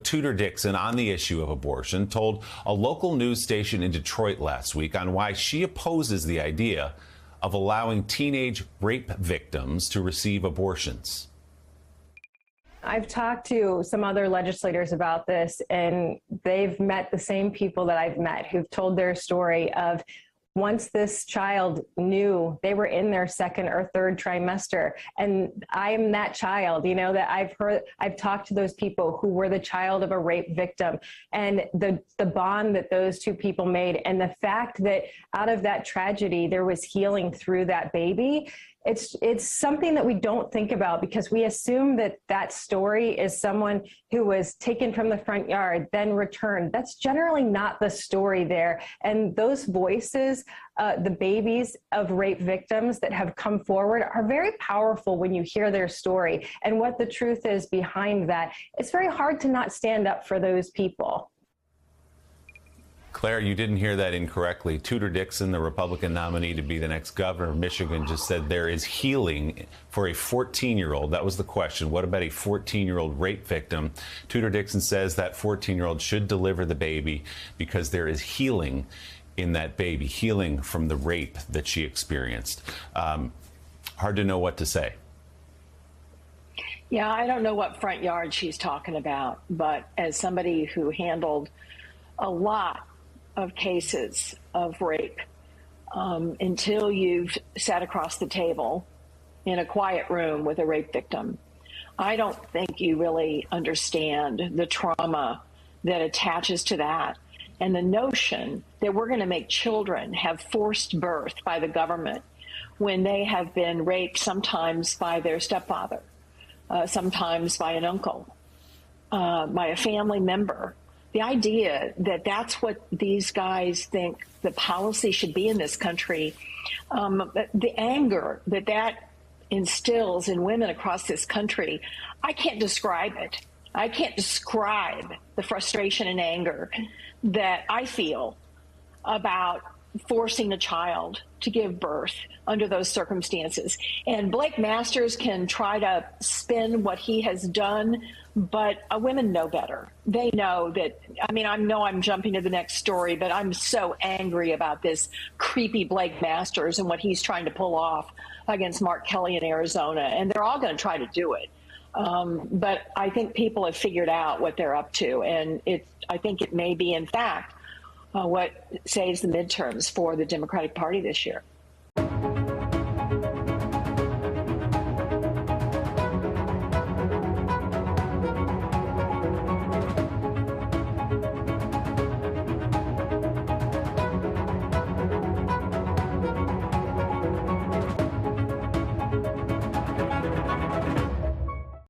Tudor Dixon on the issue of abortion told a local news station in Detroit last week on why she opposes the idea of allowing teenage rape victims to receive abortions. I've talked to some other legislators about this, and they've met the same people that I've met who've told their story of once this child knew they were in their second or third trimester. And I'm that child, that I've talked to those people who were the child of a rape victim, and the bond that those two people made, and the fact that out of that tragedy, there was healing through that baby. It's something that we don't think about because we assume that story is someone who was taken from the front yard, then returned. That's generally not the story there. And those voices, the babies of rape victims that have come forward, are very powerful when you hear their story and what the truth is behind that. It's very hard to not stand up for those people. Claire, you didn't hear that incorrectly. Tudor Dixon, the Republican nominee to be the next governor of Michigan, just said there is healing for a 14-year-old. That was the question. What about a 14-year-old rape victim? Tudor Dixon says that 14-year-old should deliver the baby because there is healing in that baby, healing from the rape that she experienced. Hard to know what to say. Yeah, I don't know what front yard she's talking about, but as somebody who handled a lot of cases of rape, until you've sat across the table in a quiet room with a rape victim, I don't think you really understand the trauma that attaches to that, and the notion that we're going to make children have forced birth by the government when they have been raped, sometimes by their stepfather, sometimes by an uncle, by a family member. The idea that that's what these guys think the policy should be in this country, the anger that instills in women across this country, I can't describe it. I can't describe the frustration and anger that I feel about forcing a child to give birth under those circumstances. And Blake Masters can try to spin what he has done, but women know better. They know that, I know I'm jumping to the next story, but I'm so angry about this creepy Blake Masters and what he's trying to pull off against Mark Kelly in Arizona. And they're all going to try to do it. But I think people have figured out what they're up to. And I think it may be, in fact, what saves the midterms for the Democratic Party this year.